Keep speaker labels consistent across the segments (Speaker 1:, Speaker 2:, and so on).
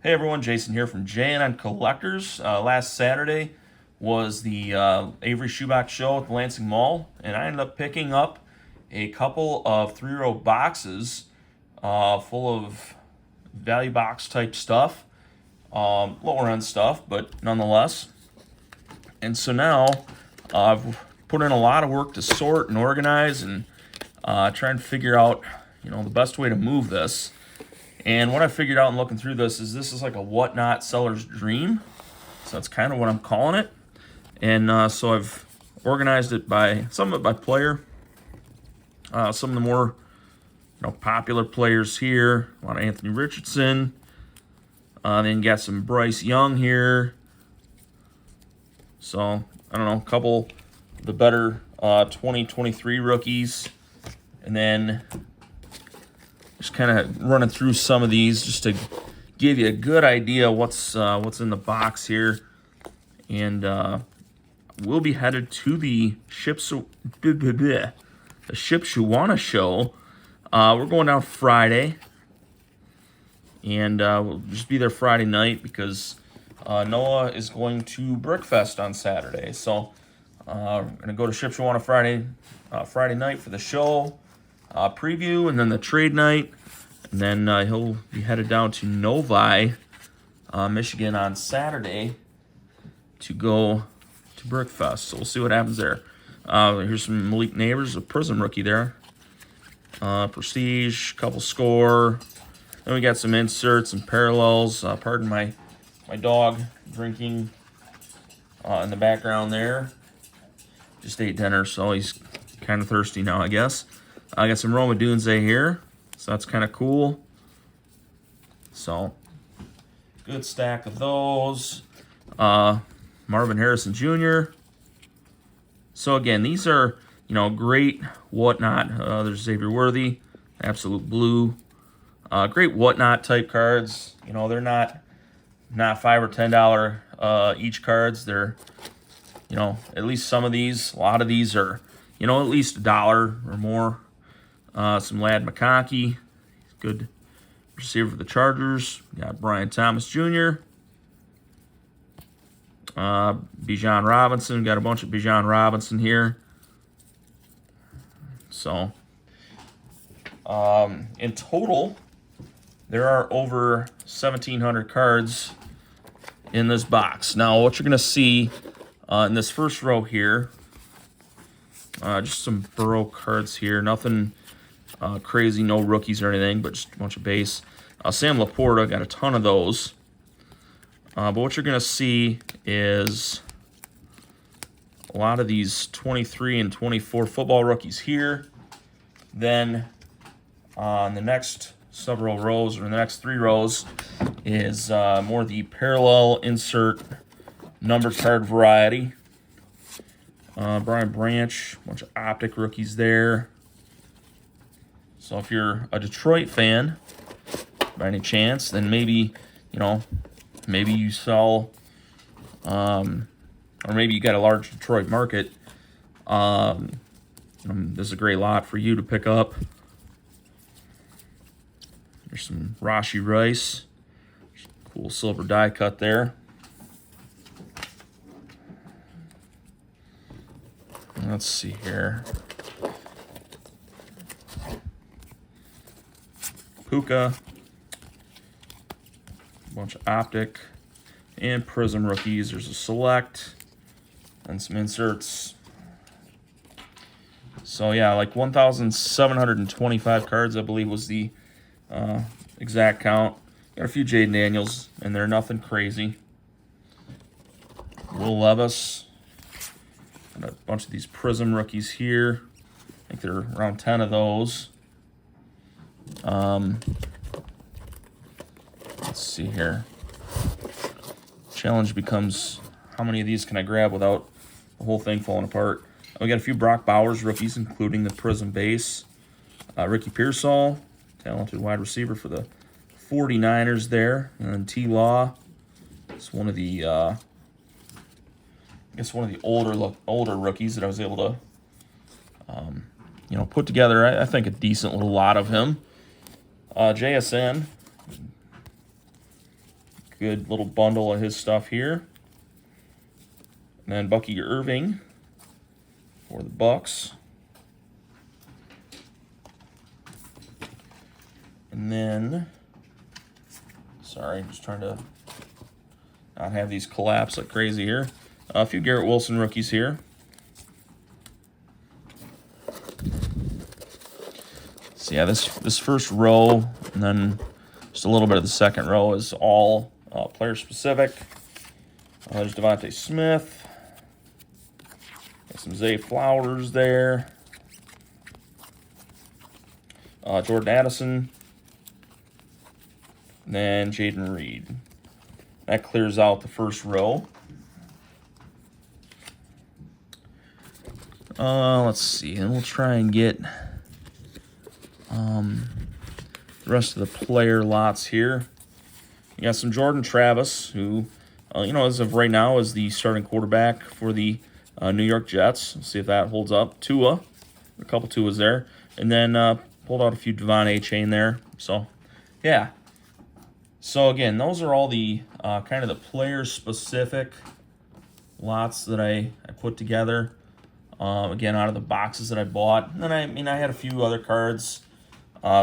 Speaker 1: Hey everyone, Jason here from J&N Collectors. Last Saturday was the Avery Shoebox Show at the Lansing Mall, and I ended up picking up a couple of 3-row boxes full of value box type stuff, lower end stuff, but nonetheless. And so now I've put in a lot of work to sort and organize and try and figure out, the best way to move this. And what I figured out in looking through this is like a WhatNot seller's dream. So that's kind of what I'm calling it. And so I've organized it some of it by player. Some of the more popular players here. A lot of Anthony Richardson. Then you got some Bryce Young here. So, I don't know, a couple of the better 2023 rookies. And then just kind of running through some of these just to give you a good idea what's in the box here. And we'll be headed to the Shipshewana show. We're going down Friday. And we'll just be there Friday night because Noah is going to Brickfest on Saturday. So we're going to go to Shipshewana Friday night for the show. Preview, and then the trade night, and then he'll be headed down to Novi, Michigan on Saturday to go to Brickfest. So we'll see what happens there. Here's some Malik Neighbors, a Prism rookie there. Prestige, couple score. Then we got some inserts and parallels. Pardon my dog drinking in the background there. Just ate dinner, so he's kind of thirsty now, I guess. I got some Roma Dunze here, so that's kind of cool. So, good stack of those. Marvin Harrison Jr. So again, these are, great WhatNot. There's Xavier Worthy, Absolute Blue. Great WhatNot type cards. They're not $5 or $10 each cards. They're, at least some of these. A lot of these are, at least $1 or more. Some Ladd McConkey, good receiver for the Chargers. We got Brian Thomas Jr. Bijan Robinson, got a bunch of Bijan Robinson here. So, in total, there are over 1,700 cards in this box. Now, what you're going to see in this first row here, just some Burrow cards here. Nothing crazy, no rookies or anything, but just a bunch of base. Sam Laporta, got a ton of those. But what you're going to see is a lot of these 23 and 24 football rookies here. Then on the next several rows, or the next 3 rows, is more the parallel insert number card variety. Brian Branch, a bunch of optic rookies there. So if you're a Detroit fan, by any chance, then maybe, maybe you sell, or maybe you got a large Detroit market. This is a great lot for you to pick up. There's some Rashi Rice. Cool silver die cut there. Let's see here. Puka, a bunch of optic and prism rookies. There's a select and some inserts. So yeah, like 1,725 cards, I believe, was the exact count. Got a few Jaden Daniels, and they're nothing crazy. Will Levis, got a bunch of these prism rookies here. I think there are around 10 of those. Let's see here. Challenge becomes, how many of these can I grab without the whole thing falling apart? We got a few Brock Bowers rookies, including the Prism base. Ricky Pearsall, talented wide receiver for the 49ers there. And then T-Law. It's one of the, older rookies that I was able to, put together, I think, a decent little lot of him. JSN, Good little bundle of his stuff here. And then Bucky Irving for the Bucks. And then, sorry, I'm just trying to not have these collapse like crazy here. A few Garrett Wilson rookies here. So yeah, this first row, and then just a little bit of the second row is all player specific. There's Devontae Smith. Got some Zay Flowers there. Jordan Addison. And then Jaden Reed. That clears out the first row. Let's see, and we'll try and get the rest of the player lots here. You got some Jordan Travis, who, as of right now, is the starting quarterback for the New York Jets. Let's see if that holds up. Tua, a couple Tuas there, and then pulled out a few Devon A-Chain there. So, yeah. So again, those are all the kind of the player-specific lots that I put together. Again, out of the boxes that I bought. And then I had a few other cards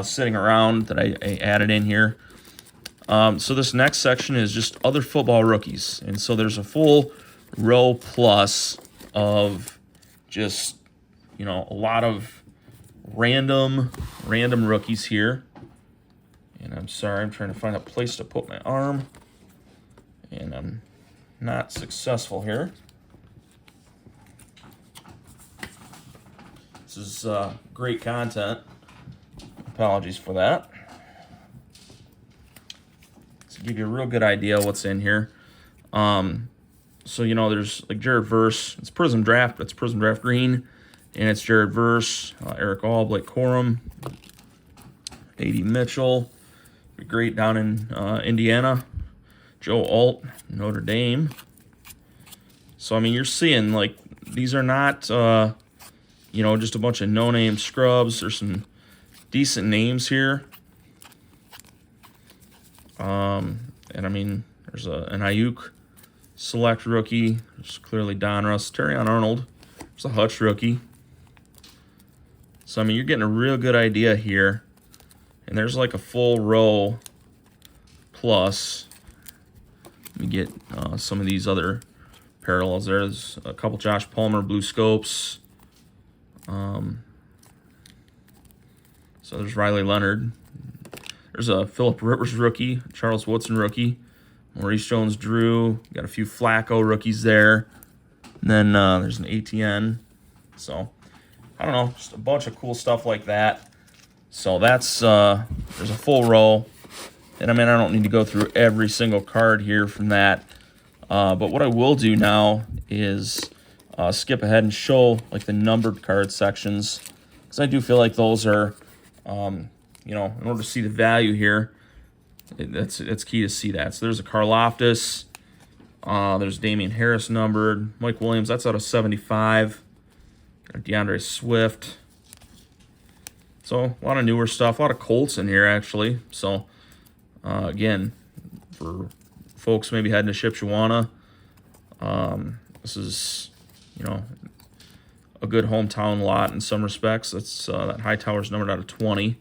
Speaker 1: sitting around that I added in here. So this next section is just other football rookies. And so there's a full row plus of just, a lot of random rookies here. And I'm sorry, I'm trying to find a place to put my arm. And I'm not successful here. This is great content. Apologies for that. To give you a real good idea what's in here. So, there's like Jared Verse. It's Prism Draft, but it's Prism Draft Green. And it's Jared Verse, Eric All, Blake Corum, A.D. Mitchell. Be great down in Indiana. Joe Alt, Notre Dame. So, you're seeing, like, these are not, just a bunch of no-name scrubs. There's some decent names here. And, there's an Ayuk select rookie. There's clearly Donruss. Terrion Arnold. There's a Hutch rookie. So, you're getting a real good idea here. And there's like a full row plus. Let me get some of these other parallels. There's a couple Josh Palmer blue scopes. So there's Riley Leonard. There's a Phillip Rivers rookie, Charles Woodson rookie, Maurice Jones-Drew. Got a few Flacco rookies there. And then there's an ATN. So, I don't know, just a bunch of cool stuff like that. So that's, there's a full row. And I don't need to go through every single card here from that. But what I will do now is skip ahead and show like the numbered card sections. Because I do feel like those are, in order to see the value here, it's key to see that. So there's a Karlaftis. There's Damian Harris numbered. Mike Williams, that's out of 75. DeAndre Swift. So, a lot of newer stuff. A lot of Colts in here, actually. So, again, for folks maybe heading to Shipshewana, this is, a good hometown lot in some respects. That's that Hightower's numbered out of 20.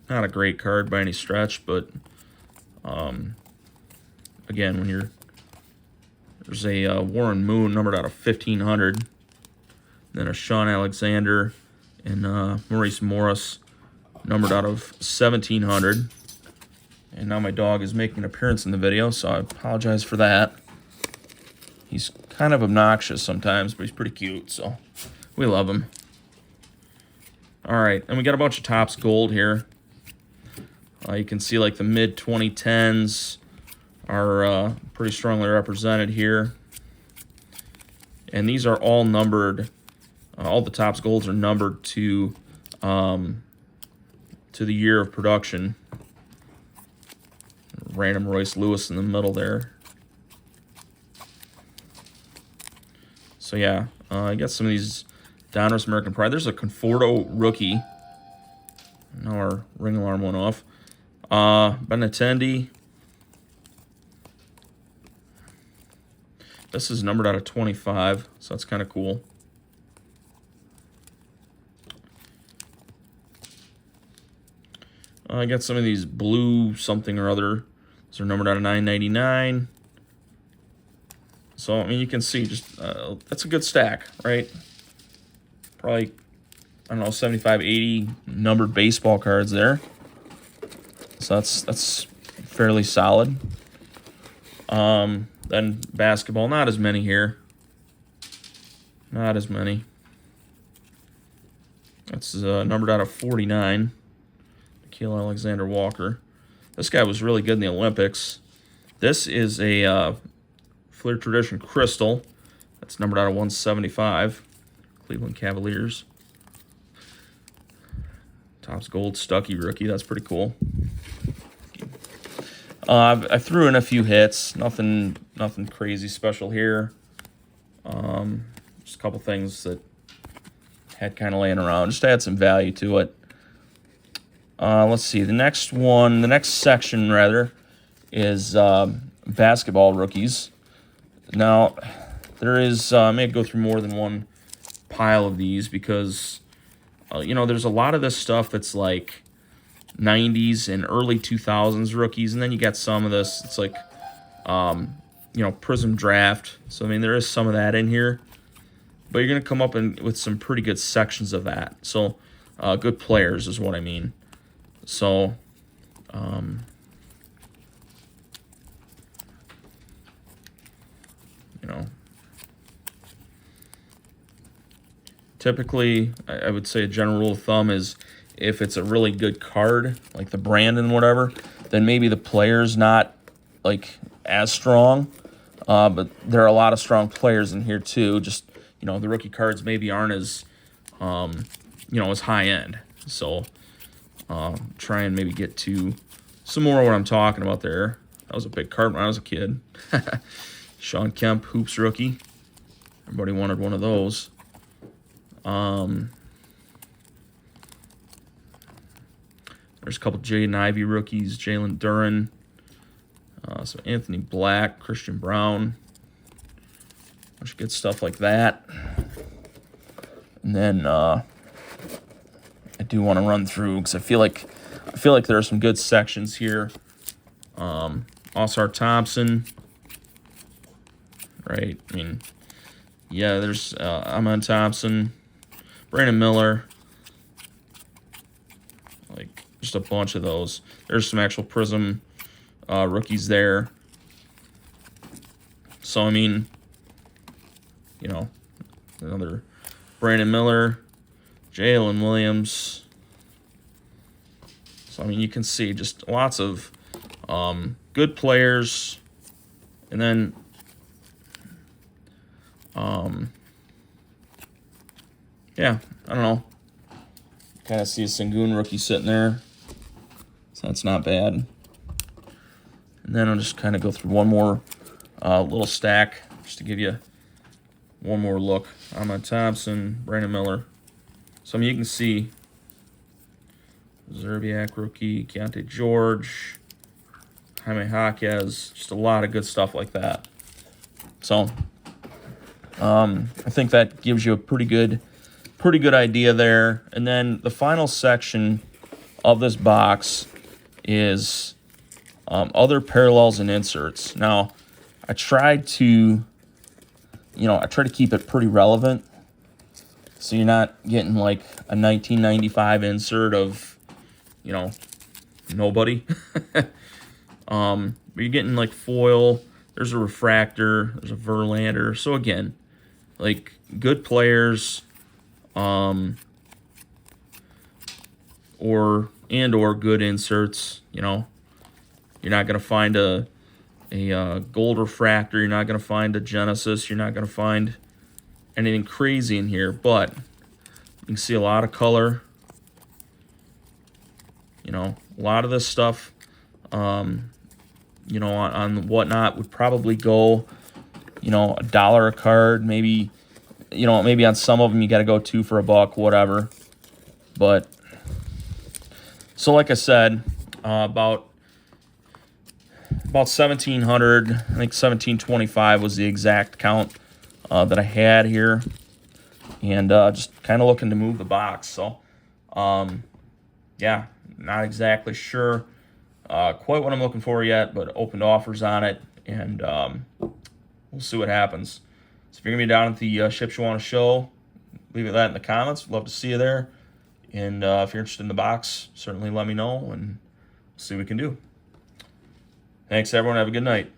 Speaker 1: Not a great card by any stretch, but, again, when there's a Warren Moon numbered out of 1,500. Then a Sean Alexander and Maurice Morris, numbered out of 1,700. And now my dog is making an appearance in the video, so I apologize for that. He's kind of obnoxious sometimes, but he's pretty cute, so we love him. All right, and we got a bunch of Topps Gold here. You can see like the mid-2010s are pretty strongly represented here. And these are all numbered. All the Topps Golds are numbered to the year of production. Random Royce Lewis in the middle there. So yeah, I got some of these Donruss American Pride. There's a Conforto rookie. Now our ring alarm went off. Benintendi. This is numbered out of 25, so that's kind of cool. I got some of these blue something or other. These are numbered out of 9.99. So, I mean, you can see just, that's a good stack, right? Probably, I don't know, 75, 80 numbered baseball cards there. So that's fairly solid. Then basketball, not as many here. Not as many. That's numbered out of 49. Nikhil Alexander Walker. This guy was really good in the Olympics. This is a Fleer Tradition Crystal. That's numbered out of 175. Cleveland Cavaliers. Topps Gold Stuckey rookie. That's pretty cool. I threw in a few hits. Nothing crazy special here. Just a couple things that had kind of laying around, just to add some value to it. Let's see. The next section rather, is basketball rookies. Now, there is, I may go through more than one pile of these because, you know, there's a lot of this stuff that's like 90s and early 2000s rookies, and then you got some of this, it's like, you know, Prism Draft. So, I mean, there is some of that in here, but you're going to come up with some pretty good sections of that. So, good players is what I mean. So, you know, typically, I would say a general rule of thumb is if it's a really good card, like the brand and whatever, then maybe the player's not, like, as strong. But there are a lot of strong players in here, too. Just, you know, the rookie cards maybe aren't as, you know, as high-end. So, try and maybe get to some more of what I'm talking about there. That was a big card when I was a kid. Sean Kemp, Hoops rookie. Everybody wanted one of those. There's a couple Jaden Ivey rookies, Jalen Duren, so Anthony Black, Christian Brown, a bunch of good stuff like that. And then I do want to run through because I feel like there are some good sections here. Oscar Thompson, right? I mean, yeah, there's Amon Thompson, Brandon Miller. Like, just a bunch of those. There's some actual Prism rookies there. So, I mean, you know, another Brandon Miller, Jalen Williams. So, I mean, you can see just lots of good players. And then, yeah, I don't know. Kind of see a Sengun rookie sitting there. So that's not bad. And then I'll just kind of go through one more little stack just to give you one more look. Amon Thompson, Brandon Miller. So, I mean, you can see Zerbiak rookie, Keontae George, Jaime Jaquez, just a lot of good stuff like that. So, I think that gives you a pretty good idea there. And then the final section of this box is other parallels and inserts. Now, I tried to keep it pretty relevant, so you're not getting like a 1995 insert of, you know, nobody. But you're getting like foil. There's a refractor. There's a Verlander. So again, like good players, or good inserts. You know, you're not gonna find a gold refractor. You're not gonna find a Genesis. You're not gonna find anything crazy in here, but you can see a lot of color. You know, a lot of this stuff, you know, on WhatNot would probably go, you know, $1 a card, maybe, you know, maybe on some of them you got to go $2 for $1, whatever. But, so like I said, about about 1,700. I think 1,725 was the exact count that I had here. And just kind of looking to move the box. So, yeah, not exactly sure quite what I'm looking for yet, but opened offers on it, and we'll see what happens. So if you're going to be down at the Ships You Want to Show, leave that in the comments. We'd love to see you there. And if you're interested in the box, certainly let me know, and see what we can do. Thanks, everyone. Have a good night.